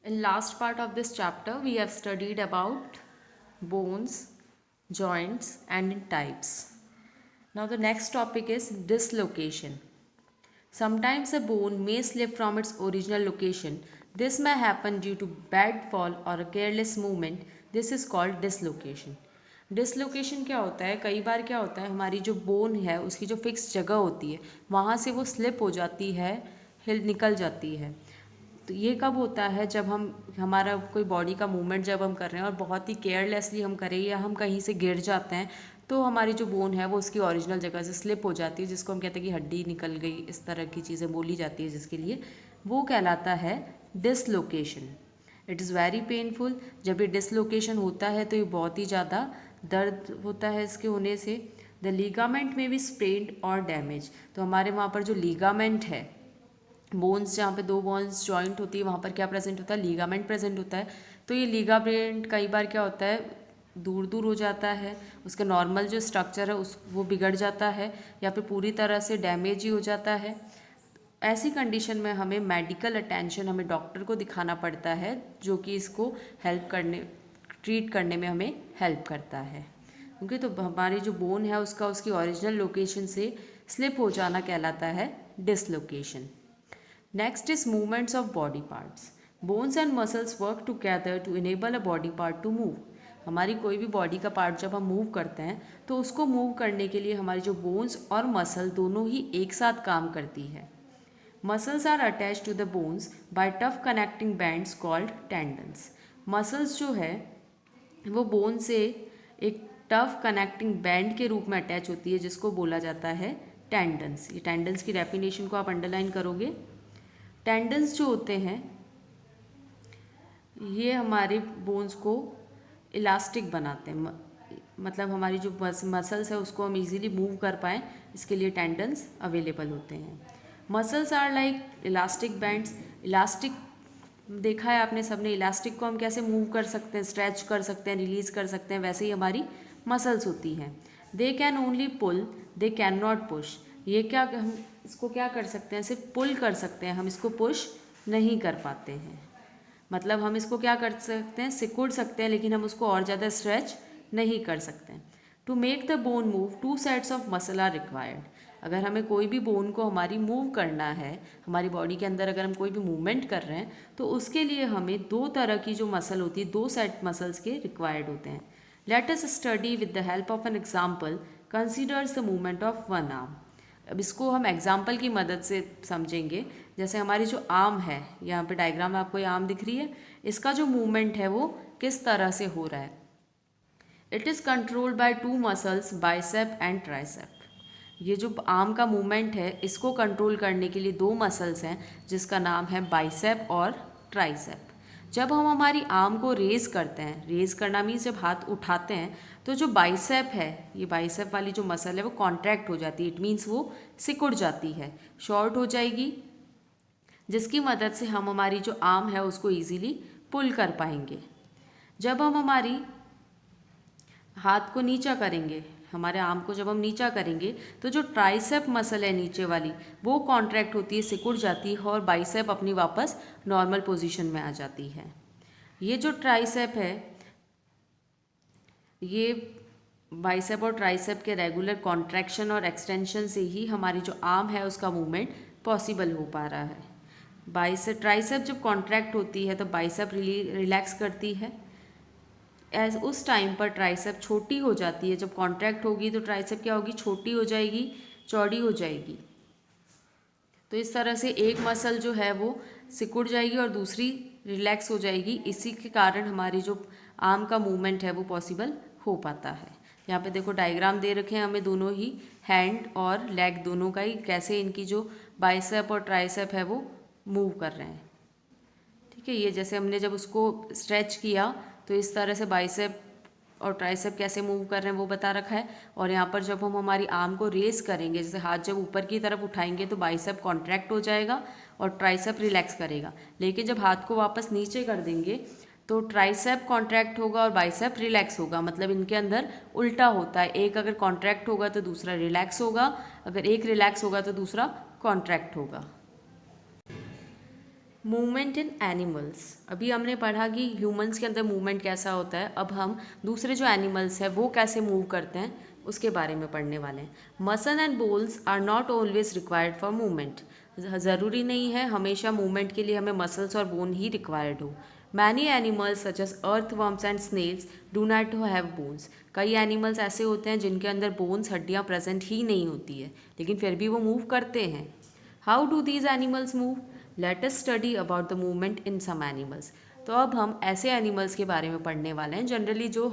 In last part of this chapter, we have studied about bones, joints and types. Now the next topic is dislocation. Sometimes a bone may slip from its original location. This may happen due to bad fall or a careless movement. This is called dislocation. Dislocation क्या होता है, कई बार क्या होता है हमारी जो bone है उसकी जो फिक्स जगह होती है वहाँ से वो स्लिप हो जाती है, हिल निकल जाती है। तो ये कब होता है, जब हमारा कोई बॉडी का मूवमेंट जब हम कर रहे हैं और बहुत ही केयरलेसली हम करें या हम कहीं से गिर जाते हैं तो हमारी जो बोन है वो उसकी ओरिजिनल जगह से स्लिप हो जाती है, जिसको हम कहते हैं कि हड्डी निकल गई, इस तरह की चीज़ें बोली जाती है जिसके लिए, वो कहलाता है dislocation. It is very painful. जब ये डिसलोकेशन होता है तो ये बहुत ही ज़्यादा दर्द होता है इसके होने से। द लीगामेंट में भी स्प्रेन्ड और डैमेज, तो हमारे वहाँ पर जो लीगामेंट है, बोन्स जहाँ पे दो बोन्स जॉइंट होती है वहाँ पर क्या प्रेजेंट होता है, लीगामेंट प्रेजेंट होता है। तो ये लीगामेंट कई बार क्या होता है दूर दूर हो जाता है, उसका नॉर्मल जो स्ट्रक्चर है उस वो बिगड़ जाता है या फिर पूरी तरह से डैमेज ही हो जाता है। ऐसी कंडीशन में हमें मेडिकल अटेंशन, हमें डॉक्टर को दिखाना पड़ता है जो कि इसको ट्रीट करने में हमें हेल्प करता है, क्योंकि तो हमारी जो बोन है उसकी ओरिजिनल लोकेशन से स्लिप हो जाना कहलाता है dislocation. Next is movements of body parts. Bones and muscles work together to enable a body part to move. हमारी कोई भी बॉडी का पार्ट जब हम मूव करते हैं तो उसको मूव करने के लिए हमारी जो बोन्स और मसल दोनों ही एक साथ काम करती है। Muscles are attach to the bones by tough connecting bands called tendons. Muscles जो है वो बोन से एक टफ कनेक्टिंग बैंड के रूप में अटैच होती है जिसको बोला जाता है टेंडन्स। ये टेंडन्स की डेफिनेशन को आप अंडरलाइन करोगे। टेंडन्स जो होते हैं ये हमारे बोन्स को इलास्टिक बनाते हैं, मतलब हमारी जो मसल्स है उसको हम इजीली मूव कर पाएँ, इसके लिए टेंडन्स अवेलेबल होते हैं। Muscles are like elastic bands. Elastic देखा है आपने सबने, इलास्टिक को हम कैसे मूव कर सकते हैं, स्ट्रेच कर सकते हैं, रिलीज कर सकते हैं, वैसे ही हमारी मसल्स होती हैं। They can only pull, they can not push. ये क्या, हम इसको क्या कर सकते हैं, सिर्फ पुल कर सकते हैं, हम इसको पुश नहीं कर पाते हैं। मतलब हम इसको क्या कर सकते हैं, सिकुड़ सकते हैं, लेकिन हम उसको और ज़्यादा स्ट्रेच नहीं कर सकते। To make the bone move 2 sets of muscle are required. अगर हमें कोई भी बोन को हमारी मूव करना है, हमारी बॉडी के अंदर अगर हम कोई भी मूवमेंट कर रहे हैं तो उसके लिए हमें 2 तरह की जो मसल होती है, 2 सेट मसल्स के रिक्वायर्ड होते हैं। Late us study with the help of an example considers the movement of one arm. अब इसको हम एग्जाम्पल की मदद से समझेंगे। जैसे हमारी जो आर्म है, यहाँ पे डायग्राम में आपको ये आर्म दिख रही है, इसका जो मूवमेंट है वो किस तरह से हो रहा है। It is controlled by 2 muscles, bicep and tricep. ये जो आर्म का मूवमेंट है इसको कंट्रोल करने के लिए 2 मसल्स हैं जिसका नाम है बाइसेप और ट्राइसेप। जब हम हमारी आर्म को रेज करते हैं, रेज करना मीन्स जब हाथ उठाते हैं, तो जो बाइसेप है, ये बाइसेप वाली जो मसल है वो कॉन्ट्रैक्ट हो जाती है। इट मीन्स वो सिकुड़ जाती है, शॉर्ट हो जाएगी, जिसकी मदद से हम हमारी जो आर्म है उसको ईजीली पुल कर पाएंगे। जब हम हमारी हाथ को नीचा करेंगे, हमारे आर्म को जब हम नीचा करेंगे तो जो ट्राइसेप मसल है नीचे वाली वो कॉन्ट्रैक्ट होती है, सिकुड़ जाती है और बाइसेप अपनी वापस नॉर्मल पोजीशन में आ जाती है। ये जो ट्राइसेप है, ये बाइसेप और ट्राइसेप के रेगुलर कॉन्ट्रैक्शन और एक्सटेंशन से ही हमारी जो आर्म है उसका मूवमेंट पॉसिबल हो पा रहा है। बाइसेप ट्राइसेप जब कॉन्ट्रैक्ट होती है तो बाइसेप रिलैक्स करती है। उस टाइम पर ट्राइसेप छोटी हो जाती है। जब कॉन्ट्रैक्ट होगी तो ट्राइसेप क्या होगी, छोटी हो जाएगी, चौड़ी हो जाएगी। तो इस तरह से एक मसल जो है वो सिकुड़ जाएगी और दूसरी रिलैक्स हो जाएगी। इसी के कारण हमारी जो आर्म का मूवमेंट है वो पॉसिबल हो पाता है। यहाँ पे देखो डायग्राम दे रखे हैं हमें, दोनों ही हैंड और लेग दोनों का ही, कैसे इनकी जो बाइसेप और ट्राइसेप है वो मूव कर रहे हैं। ठीक है, ये जैसे हमने जब उसको स्ट्रेच किया तो इस तरह से बाइसेप और ट्राइसेप कैसे मूव कर रहे हैं वो बता रखा है। और यहाँ पर जब हम हमारी आर्म को रेस करेंगे, जैसे हाथ जब ऊपर की तरफ उठाएंगे तो बाइसेप कॉन्ट्रैक्ट हो जाएगा और ट्राइसेप रिलैक्स करेगा। लेकिन जब हाथ को वापस नीचे कर देंगे तो ट्राइसेप कॉन्ट्रैक्ट होगा और बाइसेप रिलैक्स होगा। मतलब इनके अंदर उल्टा होता है, एक अगर कॉन्ट्रैक्ट होगा तो दूसरा रिलैक्स होगा, अगर एक रिलैक्स होगा तो दूसरा कॉन्ट्रैक्ट होगा। Movement in animals. अभी हमने पढ़ा कि ह्यूमंस के अंदर मूवमेंट कैसा होता है, अब हम दूसरे जो एनिमल्स हैं वो कैसे मूव करते हैं उसके बारे में पढ़ने वाले हैं। Muscle and bones are not always required for movement. ज़रूरी नहीं है हमेशा मूवमेंट के लिए हमें मसल्स और बोन ही रिक्वायर्ड हो। Many animals such as earthworms and snails do not have bones. कई एनिमल्स ऐसे होते हैं जिनके अंदर बोन्स हड्डियाँ प्रेजेंट ही नहीं होती है, लेकिन फिर भी वो मूव करते हैं। How do these animals move? Let us study about the movement in some animals. तो अब हम ऐसे एनिमल्स के बारे में पढ़ने वाले हैं जनरली जो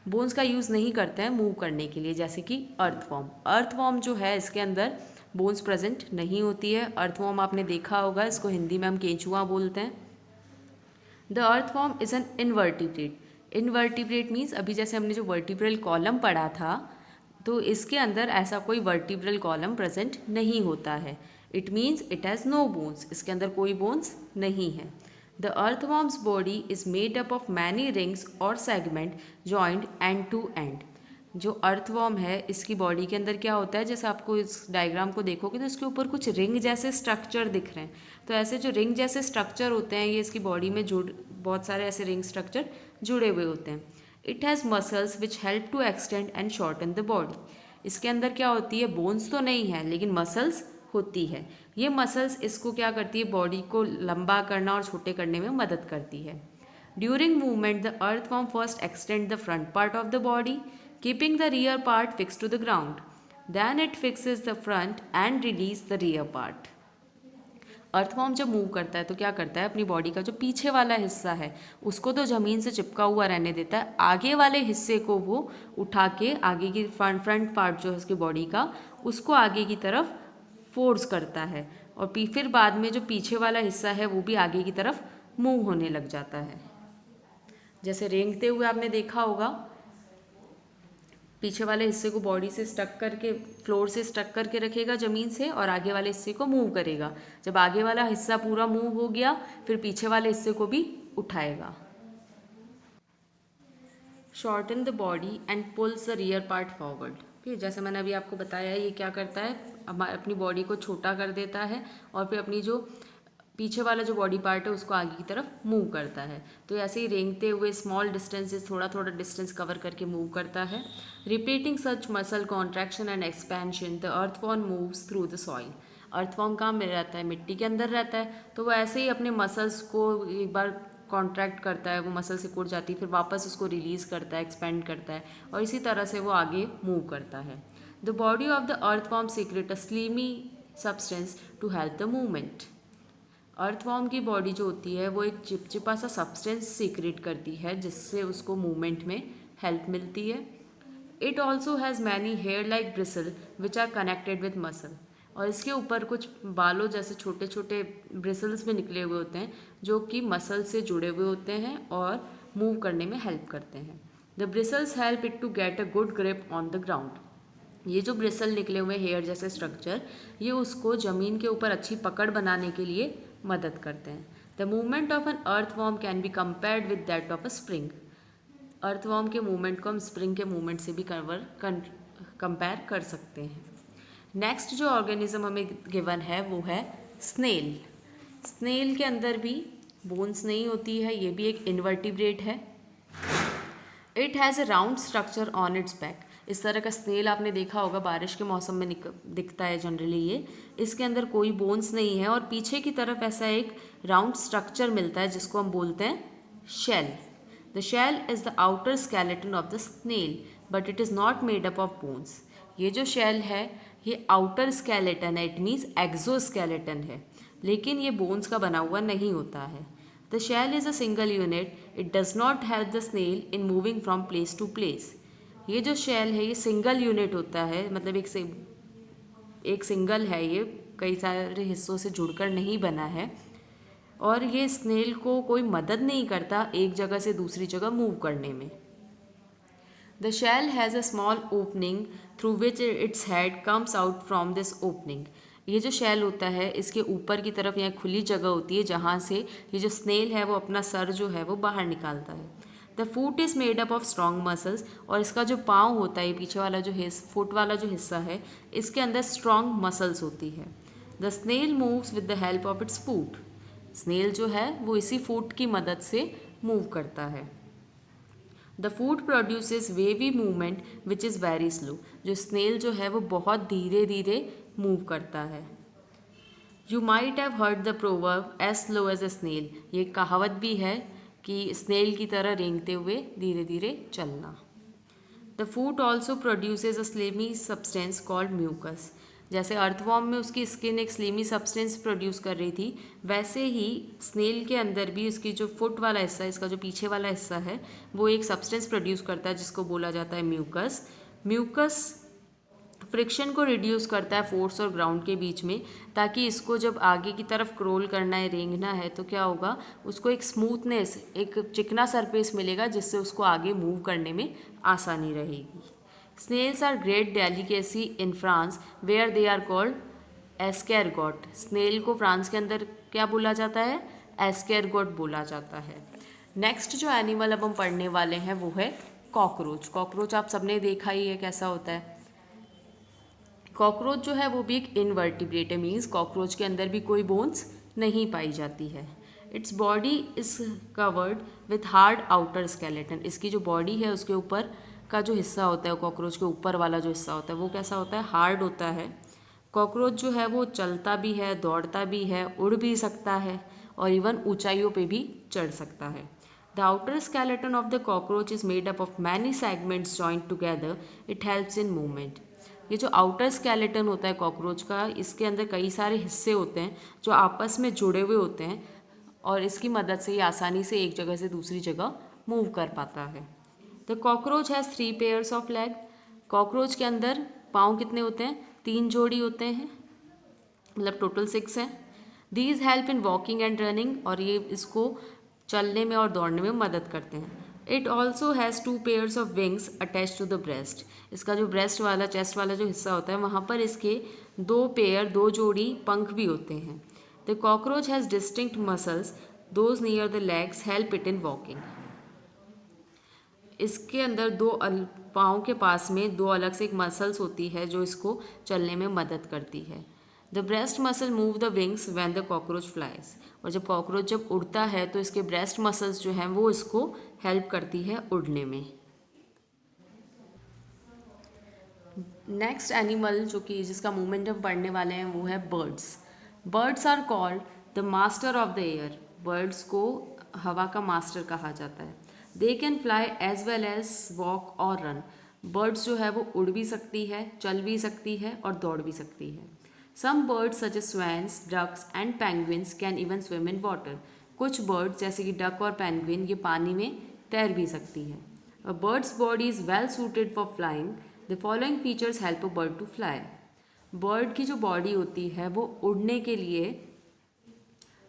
बोन्स का यूज़ नहीं करते हैं मूव करने के लिए, जैसे कि अर्थवॉर्म। अर्थवॉर्म जो है इसके अंदर बोन्स प्रेजेंट नहीं होती है। अर्थवॉर्म आपने देखा होगा, इसको हिंदी में हम केंचुआ बोलते हैं। The earthworm is an invertebrate. Invertebrate means अभी जैसे हमने जो वर्टिब्रल कॉलम पढ़ा था, तो इसके अंदर ऐसा कोई वर्टिब्रल कॉलम प्रेजेंट नहीं होता है। It means it has no bones, इसके अंदर कोई बोन्स नहीं है। The earthworm's body is made up of many rings और segment joined end to end. जो अर्थवॉर्म है इसकी बॉडी के अंदर क्या होता है, जैसे आपको इस डायग्राम को देखोगे तो इसके ऊपर कुछ रिंग जैसे स्ट्रक्चर दिख रहे हैं। तो ऐसे जो रिंग जैसे स्ट्रक्चर होते हैं ये इसकी बॉडी में बहुत सारे ऐसे रिंग स्ट्रक्चर जुड़े हुए होते हैं। It has muscles which help to extend and shorten the body. इसके अंदर क्या होती है, बोन्स तो नहीं है लेकिन मसल्स होती है। ये मसल्स इसको क्या करती है, बॉडी को लंबा करना और छोटे करने में मदद करती है। During movement the earthworm first extend the front part of the body keeping the rear part fix to the ground. Then it fixes the front and release the rear part. Earthworm जब move करता है तो क्या करता है, अपनी body का जो पीछे वाला हिस्सा है उसको तो ज़मीन से चिपका हुआ रहने देता है, आगे वाले हिस्से को वो उठा के आगे की फ्रंट पार्ट जो है उसकी बॉडी का उसको आगे की तरफ फोर्स करता है, और फिर बाद में जो पीछे वाला हिस्सा है वो भी आगे की तरफ मूव होने लग जाता है। जैसे रेंगते हुए आपने देखा होगा, पीछे वाले हिस्से को बॉडी से स्टक करके, फ्लोर से स्टक करके रखेगा ज़मीन से, और आगे वाले हिस्से को मूव करेगा। जब आगे वाला हिस्सा पूरा मूव हो गया फिर पीछे वाले हिस्से को भी उठाएगा। Shorten the body and pulls the rear part forward. ठीक, जैसे मैंने अभी आपको बताया ये क्या करता है, अपनी बॉडी को छोटा कर देता है और फिर अपनी जो पीछे वाला जो बॉडी पार्ट है उसको आगे की तरफ मूव करता है। तो ऐसे ही रेंगते हुए स्मॉल डिस्टेंसेस, थोड़ा थोड़ा डिस्टेंस कवर करके मूव करता है। Repeating such muscle contraction and expansion the earthworm moves through the soil. Earthworm कहाँ में रहता है, मिट्टी के अंदर रहता है, तो वो ऐसे ही अपने मसल्स को एक बार कॉन्ट्रैक्ट करता है, वो मसल सिकुड़ जाती है, फिर वापस उसको रिलीज़ करता है, एक्सपेंड करता है, और इसी तरह से वो आगे मूव करता है। The body of the earthworm secrete a slimy substance to help the movement. Earthworm की बॉडी जो होती है वो एक चिपचिपा सा सब्सटेंस सीक्रेट करती है जिससे उसको मूवमेंट में हेल्प मिलती है। It also has many hair like bristle which are connected with muscle. और इसके ऊपर कुछ बालों जैसे छोटे छोटे ब्रिसल्स भी निकले हुए होते हैं जो कि मसल से जुड़े हुए होते हैं और मूव करने में हेल्प करते हैं। The bristles help it to get a good grip on the ground. ये जो ब्रिसल निकले हुए हेयर जैसे स्ट्रक्चर, ये उसको ज़मीन के ऊपर अच्छी पकड़ बनाने के लिए मदद करते हैं। The movement of an earthworm can be compared with that of a spring. Earthworm के मूवमेंट को हम स्प्रिंग के मूवमेंट से भी कंपेयर कर सकते हैं। नेक्स्ट जो ऑर्गेनिज्म हमें गिवन है वो है स्नेल। स्नेल के अंदर भी बोन्स नहीं होती है, ये भी एक इनवर्टिब्रेट है। It has a round structure on it's back. इस तरह का स्नेल आपने देखा होगा, बारिश के मौसम में दिखता है जनरली ये। इसके अंदर कोई बोन्स नहीं है और पीछे की तरफ ऐसा एक राउंड स्ट्रक्चर मिलता है जिसको हम बोलते हैं shell. The shell is the outer skeleton of the snail but it is not made up of bones. ये जो शेल है ये आउटर स्केलेटन है, इट मीन्स एक्सोस्केलेटन है, लेकिन ये बोन्स का बना हुआ नहीं होता है। The shell is a single unit, it does not help the snail in moving from place to place. ये जो शेल है ये सिंगल यूनिट होता है, मतलब एक सिंगल है, ये कई सारे हिस्सों से जुड़कर नहीं बना है, और ये स्नेल को कोई मदद नहीं करता एक जगह से दूसरी जगह मूव करने में। The shell has a small opening through which its head comes out from this opening. ये जो शेल होता है इसके ऊपर की तरफ यहाँ खुली जगह होती है जहाँ से ये जो स्नेल है वो अपना सर जो है वो बाहर निकालता है। The foot is made up of strong muscles. और इसका जो पाँव होता है, पीछे वाला जो फुट वाला जो हिस्सा है, इसके अंदर स्ट्रॉन्ग मसल्स होती है। The snail moves with the help of its foot. Snail जो है वो इसी फूट की मदद से मूव करता है। The foot produces wavy movement which is very slow. जो स्नेल जो है वो बहुत धीरे धीरे मूव करता है। You might have heard the proverb as slow as a snail. ये कहावत भी है कि स्नेल की तरह रेंगते हुए धीरे धीरे चलना। The foot also produces a slimy substance called mucus. जैसे अर्थवॉर्म में उसकी स्किन एक स्लिमी सब्सटेंस प्रोड्यूस कर रही थी, वैसे ही स्नेल के अंदर भी उसकी जो फुट वाला हिस्सा है, इसका जो पीछे वाला हिस्सा है, वो एक सब्सटेंस प्रोड्यूस करता है जिसको बोला जाता है म्यूकस। म्यूकस फ्रिक्शन को रिड्यूस करता है फोर्स और ग्राउंड के बीच में, ताकि इसको जब आगे की तरफ क्रोल करना है, रेंगना है, तो क्या होगा, उसको एक स्मूथनेस, एक चिकना सरफेस मिलेगा जिससे उसको आगे मूव करने में आसानी रहेगी। Snails are great delicacy in France where they are called escargot. Snail को फ्रांस के अंदर क्या बोला जाता है? एस्केरगॉट बोला जाता है। नेक्स्ट जो एनिमल अब हम पढ़ने वाले हैं वो है कॉकरोच। कॉकरोच आप सबने देखा ही है कैसा होता है। कॉकरोच जो है वो भी एक इनवर्टिब्रेट है, मीन्स कॉकरोच के अंदर भी कोई बोन्स नहीं पाई जाती है। Its body is covered with hard outer skeleton. इसकी जो बॉडी है उसके ऊपर का जो हिस्सा होता है, कॉकरोच के ऊपर वाला जो हिस्सा होता है वो कैसा होता है? हार्ड होता है। कॉकरोच जो है वो चलता भी है, दौड़ता भी है, उड़ भी सकता है और इवन ऊंचाइयों पे भी चढ़ सकता है। The outer skeleton of the cockroach is made up of many segments joint together. It helps in movement. ये जो आउटर स्केलेटन होता है कॉकरोच का, इसके अंदर कई सारे हिस्से होते हैं जो आपस में जुड़े हुए होते हैं और इसकी मदद से ये आसानी से एक जगह से दूसरी जगह मूव कर पाता है। The cockroach has 3 pairs of leg. Cockroach के अंदर पाँव कितने होते हैं? 3 जोड़ी होते हैं, मतलब टोटल 6 हैं। These help in walking and running, और ये इसको चलने में और दौड़ने में मदद करते हैं। It also has 2 pairs of wings attach to the breast. इसका जो ब्रेस्ट वाला, चेस्ट वाला जो हिस्सा होता है, वहाँ पर इसके 2 जोड़ी पंख भी होते हैं। The cockroach has distinct muscles, those near the legs help it in walking. इसके अंदर पाँव के पास में 2 अलग से एक मसल्स होती है जो इसको चलने में मदद करती है। The breast muscle move the wings when the cockroach flies. और जब कॉकरोच जब उड़ता है तो इसके ब्रेस्ट मसल्स जो हैं वो इसको हेल्प करती है उड़ने में। नेक्स्ट एनिमल जो कि जिसका मूवमेंट हम पढ़ने वाले हैं वो है birds. Birds are called the master of the air. Birds को हवा का मास्टर कहा जाता है। They can fly as well as walk और रन। बर्ड्स जो है वो उड़ भी सकती है, चल भी सकती है और दौड़ भी सकती है। Some birds such as swans, ducks and penguins can even swim in water. कुछ बर्ड्स जैसे कि डक और पेंगुइन ये पानी में तैर भी सकती है। A bird's body is well suited for flying. The following features help a bird to fly. Bird की जो बॉडी होती है वो उड़ने के लिए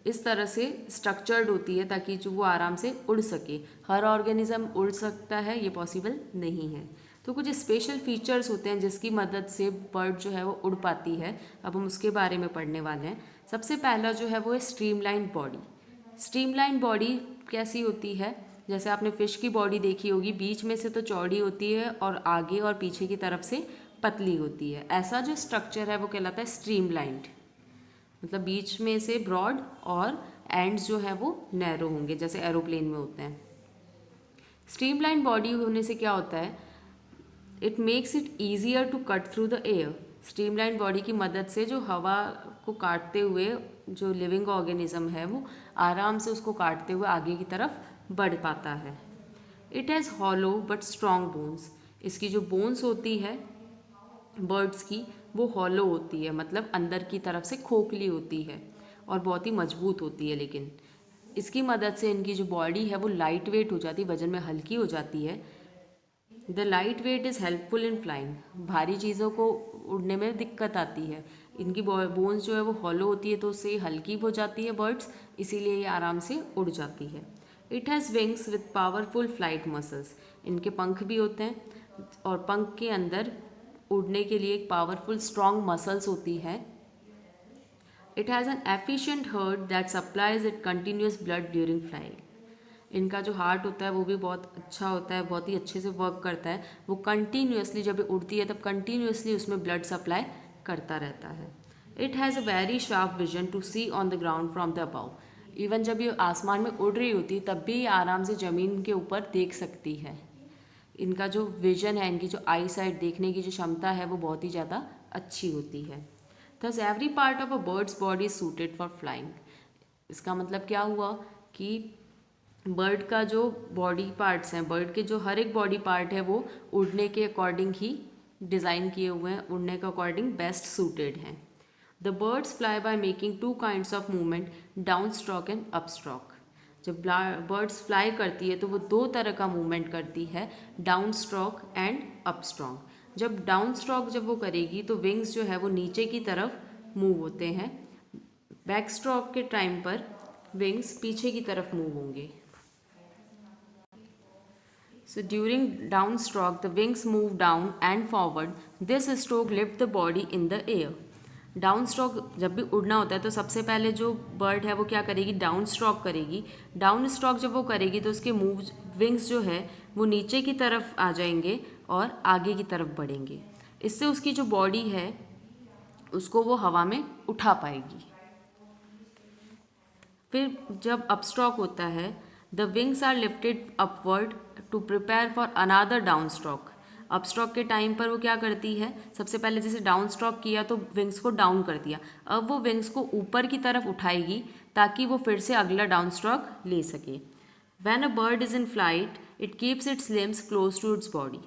इस तरह से स्ट्रक्चर्ड होती है ताकि जो वो आराम से उड़ सके। हर ऑर्गेनिज्म उड़ सकता है ये पॉसिबल नहीं है, तो कुछ स्पेशल फीचर्स होते हैं जिसकी मदद से बर्ड जो है वो उड़ पाती है। अब हम उसके बारे में पढ़ने वाले हैं। सबसे पहला जो है वो है स्ट्रीमलाइन बॉडी। स्ट्रीमलाइन बॉडी कैसी होती है? जैसे आपने फिश की बॉडी देखी होगी, बीच में से तो चौड़ी होती है और आगे और पीछे की तरफ से पतली होती है। ऐसा जो स्ट्रक्चर है वो कहलाता है स्ट्रीमलाइंड, मतलब बीच में से ब्रॉड और एंड्स जो है वो नैरो होंगे जैसे एरोप्लेन में होते हैं। स्ट्रीमलाइन बॉडी होने से क्या होता है? It makes it easier to cut through the air. Streamline body की मदद से जो हवा को काटते हुए जो लिविंग ऑर्गेनिज्म है वो आराम से उसको काटते हुए आगे की तरफ बढ़ पाता है। It has hollow but strong bones. इसकी जो बोन्स होती है बर्ड्स की वो हॉलो होती है, मतलब अंदर की तरफ से खोखली होती है और बहुत ही मजबूत होती है। लेकिन इसकी मदद से इनकी जो बॉडी है वो लाइट वेट हो जाती है, वजन में हल्की हो जाती है। The light weight is helpful in flying. भारी चीज़ों को उड़ने में दिक्कत आती है। इनकी बोन्स जो है वो हॉलो होती है तो उससे हल्की हो जाती है बर्ड्स, इसीलिए ये आराम से उड़ जाती है। It has wings with powerful flight muscles. इनके पंख भी होते हैं और पंख के अंदर उड़ने के लिए एक पावरफुल स्ट्रॉन्ग मसल्स होती है। It has an efficient heart that supplies it continuous blood during flying. इनका जो हार्ट होता है वो भी बहुत अच्छा होता है, बहुत ही अच्छे से वर्क करता है। वो कंटिन्यूसली जब उड़ती है तब कंटिन्यूसली उसमें ब्लड सप्लाई करता रहता है। It has a very sharp vision to see on the ground from the above. Even जब ये आसमान में उड़ रही होती तब भी ये आराम से ज़मीन के ऊपर देख सकती है। इनका जो विजन है, इनकी जो आई साइट देखने की जो क्षमता है वो बहुत ही ज़्यादा अच्छी होती है। Thus every part of a bird's body is suited for flying. इसका मतलब क्या हुआ कि बर्ड का जो बॉडी पार्ट्स हैं, बर्ड के जो हर एक बॉडी पार्ट है वो उड़ने के अकॉर्डिंग ही डिज़ाइन किए हुए हैं, उड़ने के अकॉर्डिंग बेस्ट सूटेड हैं। The birds fly by making two kinds of movement, down stroke and up stroke. जब बर्ड्स फ्लाई करती है तो वो दो तरह का मूवमेंट करती है, down stroke and up stroke. जब डाउन स्ट्रोक जब वो करेगी तो विंग्स जो है वो नीचे की तरफ मूव होते हैं, बैक स्ट्रोक के टाइम पर विंग्स पीछे की तरफ मूव होंगे। So during downstroke, the wings move down and forward. This stroke lifts the body in the air. Down stroke जब भी उड़ना होता है तो सबसे पहले जो बर्ड है वो क्या करेगी, डाउन स्ट्रोक करेगी। डाउन स्ट्रोक जब वो करेगी तो उसके मूव विंग्स जो है वो नीचे की तरफ आ जाएंगे और आगे की तरफ बढ़ेंगे। इससे उसकी जो बॉडी है उसको वो हवा में उठा पाएगी। फिर जब अपस्ट्रोक होता है, the wings are lifted upward to prepare for another down stroke. Upstroke के टाइम पर वो क्या करती है, सबसे पहले जैसे डाउन स्ट्रोक किया तो विंग्स को डाउन कर दिया, अब वो विंग्स को ऊपर की तरफ उठाएगी ताकि वो फिर से अगला डाउन स्ट्रोक ले सके। When a bird is in flight it keeps its limbs close to its body.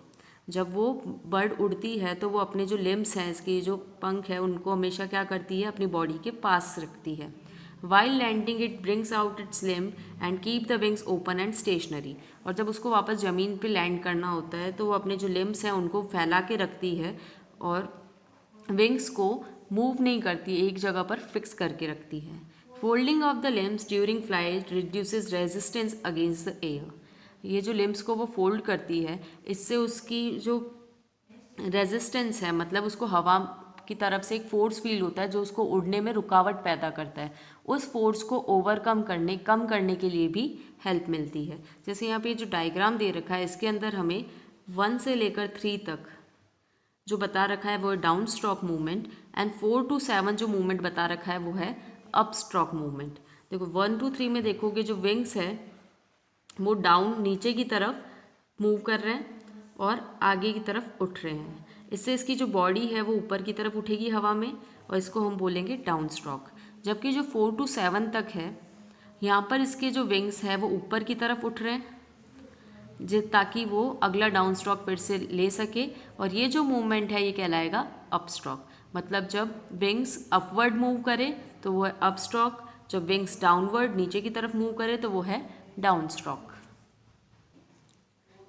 जब वो बर्ड उड़ती है तो वो अपने जो लिम्स हैं, इसके जो पंख है, उनको हमेशा क्या करती है, अपनी बॉडी के पास रखती है। While landing it brings out its limb and keep the wings open and stationary। और जब उसको वापस ज़मीन पे लैंड करना होता है तो वो अपने जो लिम्स हैं उनको फैला के रखती है और विंग्स को मूव नहीं करती, एक जगह पर फिक्स करके रखती है। Folding of the limbs during flight reduces resistance against the air. ये जो लिम्स को वो फोल्ड करती है, इससे उसकी जो रेजिस्टेंस है, मतलब उसको हवा की तरफ से एक फोर्स फील होता है जो उसको उड़ने में रुकावट पैदा करता है, उस फोर्स को ओवरकम करने कम करने के लिए भी हेल्प मिलती है। जैसे यहाँ पे जो डायग्राम दे रखा है इसके अंदर हमें 1 से लेकर 3 तक जो बता रखा है वो down stroke movement, and 4 to 7 जो मूवमेंट बता रखा है वो है अप स्ट्रोक मूवमेंट। देखो 1 to 3 में देखोगे जो विंग्स है वो डाउन नीचे की तरफ मूव कर रहे हैं और आगे की तरफ उठ रहे हैं। इससे इसकी जो बॉडी है वो ऊपर की तरफ उठेगी हवा में और इसको हम बोलेंगे डाउन स्ट्रोक। जबकि जो 4 to 7 तक है यहाँ पर इसके जो विंग्स है वो ऊपर की तरफ उठ रहे हैं ताकि वो अगला डाउन स्ट्रोक फिर से ले सके, और ये जो मूवमेंट है ये कहलाएगा अप स्ट्रोक। मतलब जब विंग्स अपवर्ड मूव करे तो वो है अप स्ट्रोक, जब विंग्स डाउनवर्ड नीचे की तरफ मूव करे तो वो है डाउन स्ट्रोक।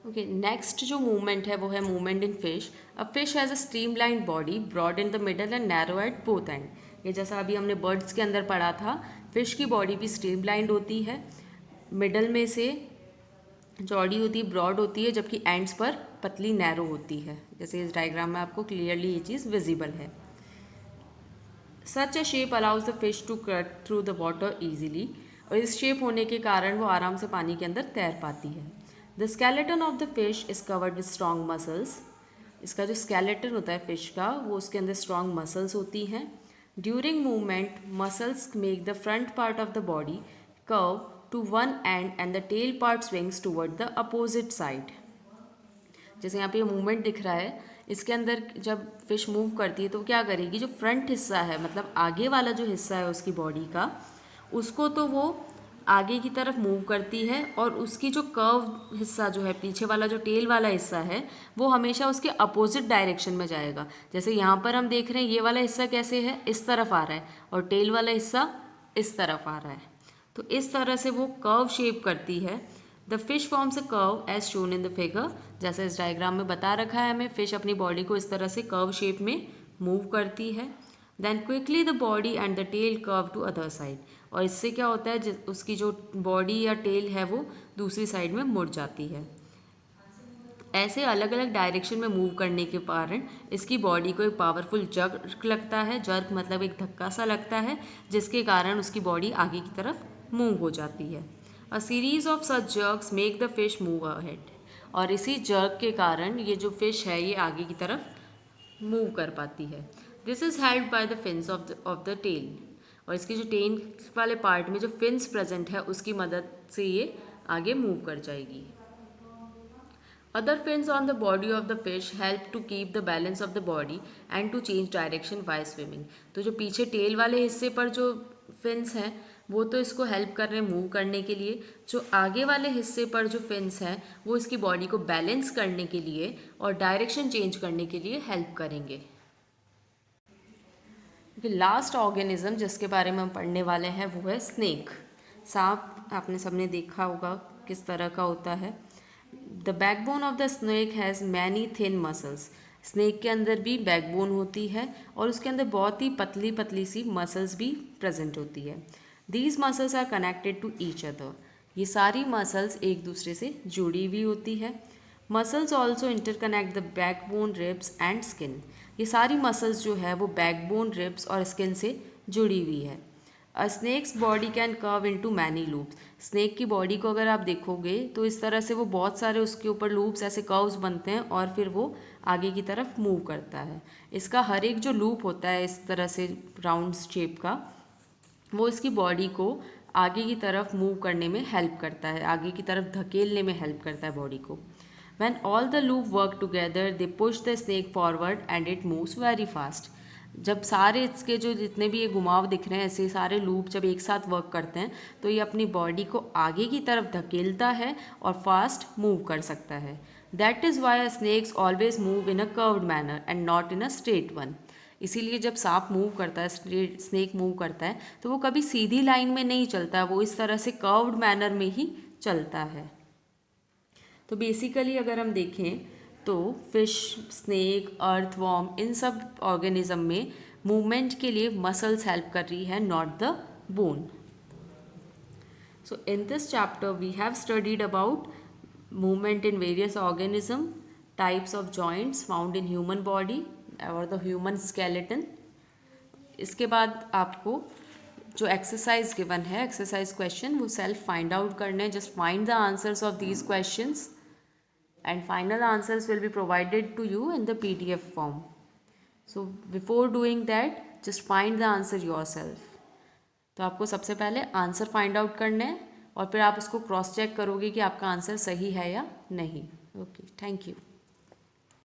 ओके, नेक्स्ट जो मूवमेंट है वो है movement in fish. A fish has a streamline body broad in the middle and narrow at both end. ये जैसा अभी हमने बर्ड्स के अंदर पढ़ा था, फिश की बॉडी भी स्ट्रीमलाइंड होती है, मिडल में से चौड़ी होती है, ब्रॉड होती है, जबकि एंड्स पर पतली नैरो होती है। जैसे इस डायग्राम में आपको क्लियरली ये चीज़ विजिबल है। Such a shape allows the fish to cut through the water easily. और इस शेप होने के कारण वो आराम से पानी के अंदर तैर पाती है। The skeleton of the fish is covered with strong muscles. इसका जो स्केलेटन होता है फिश का वो उसके अंदर स्ट्रॉन्ग मसल्स होती हैं। During movement muscles make the front part of the body curve to one end and the tail part swings toward the opposite side. जैसे यहाँ पे ये मूवमेंट दिख रहा है, इसके अंदर जब फिश मूव करती है तो क्या करेगी, जो फ्रंट हिस्सा है मतलब आगे वाला जो हिस्सा है उसकी बॉडी का, उसको तो वो आगे की तरफ मूव करती है, और उसकी जो कर्व हिस्सा जो है पीछे वाला जो टेल वाला हिस्सा है वो हमेशा उसके अपोजिट डायरेक्शन में जाएगा। जैसे यहाँ पर हम देख रहे हैं ये वाला हिस्सा कैसे है, इस तरफ आ रहा है, और टेल वाला हिस्सा इस तरफ आ रहा है, तो इस तरह से वो कर्व शेप करती है। The fish forms a curve as shown in the figure. जैसे इस डायग्राम में बता रखा है हमें, फिश अपनी बॉडी को इस तरह से कर्व शेप में मूव करती है। Then quickly the body and the tail curve to other side. और इससे क्या होता है, उसकी जो बॉडी या टेल है वो दूसरी साइड में मुड़ जाती है। ऐसे अलग अलग डायरेक्शन में मूव करने के कारण इसकी बॉडी को एक पावरफुल जर्क लगता है। जर्क मतलब एक धक्का सा लगता है, जिसके कारण उसकी बॉडी आगे की तरफ मूव हो जाती है। A series of such jerks make the fish move ahead. और इसी जर्क के कारण ये जो फिश है ये आगे की तरफ मूव कर पाती है। This is held by the fins of the tail, और इसके जो टेल वाले पार्ट में जो फिन्स प्रेजेंट है उसकी मदद से ये आगे मूव कर जाएगी. Other fins on the body of the fish help to keep the balance of the body and to change direction while swimming. तो जो पीछे टेल वाले हिस्से पर जो फिन्स हैं वो तो इसको हेल्प कर रहे हैं मूव करने के लिए, जो आगे वाले हिस्से पर जो फिन्स हैं वो इसकी बॉडी को बैलेंस करने के लिए और डायरेक्शन चेंज करने के लिए हेल्प करेंगे. लास्ट ऑर्गेनिज्म जिसके बारे में हम पढ़ने वाले हैं वो है स्नेक. सांप आपने सबने देखा होगा किस तरह का होता है. The backbone of the snake has many thin muscles. Snake के अंदर भी बैकबोन होती है और उसके अंदर बहुत ही पतली पतली सी मसल्स भी प्रेजेंट होती है. These muscles are connected to each other. ये सारी मसल्स एक दूसरे से जुड़ी हुई होती है. Muscles also interconnect the backbone, ribs and skin. ये सारी मसल्स जो है वो बैकबोन, रिब्स और स्किन से जुड़ी हुई है. A snake's body can curve into many loops. Snake की बॉडी को अगर आप देखोगे तो इस तरह से वो बहुत सारे उसके ऊपर लूप्स ऐसे कर्व्स बनते हैं और फिर वो आगे की तरफ मूव करता है. इसका हर एक जो लूप होता है इस तरह से राउंड शेप का, वो इसकी बॉडी को आगे की तरफ मूव करने में हेल्प करता है, आगे की तरफ धकेलने में हेल्प करता है बॉडी को. When all the loop work together, they push the snake forward and it moves very fast. जब सारे इसके जो जितने भी ये घुमाव दिख रहे हैं ऐसे सारे लूप जब एक साथ वर्क करते हैं तो ये अपनी बॉडी को आगे की तरफ धकेलता है और फास्ट मूव कर सकता है. That is why snakes always move in a curved manner and not in a straight one. इसीलिए जब सांप मूव करता है, स्नेक मूव करता है, तो वो कभी सीधी लाइन में नहीं चलता, वो इस तरह से कर्व्ड मैनर में ही चलता है. तो बेसिकली अगर हम देखें तो फिश, स्नेक, अर्थवॉर्म, इन सब ऑर्गेनिज्म में मूवमेंट के लिए मसल्स हेल्प कर रही है, not the bone. So in this chapter we have studied about movement in various organism, types of joints found in human body और द ह्यूमन स्केलेटन. इसके बाद आपको जो एक्सरसाइज गिवन है, एक्सरसाइज क्वेश्चन, वो सेल्फ फाइंड आउट करने हैं. Just find the answers of these questions and final answers will be provided to you in the PDF form. So before doing that, just find the answer yourself. तो आपको सबसे पहले answer find out करना है और फिर आप उसको क्रॉस चेक करोगे कि आपका आंसर सही है या नहीं. Okay, thank you.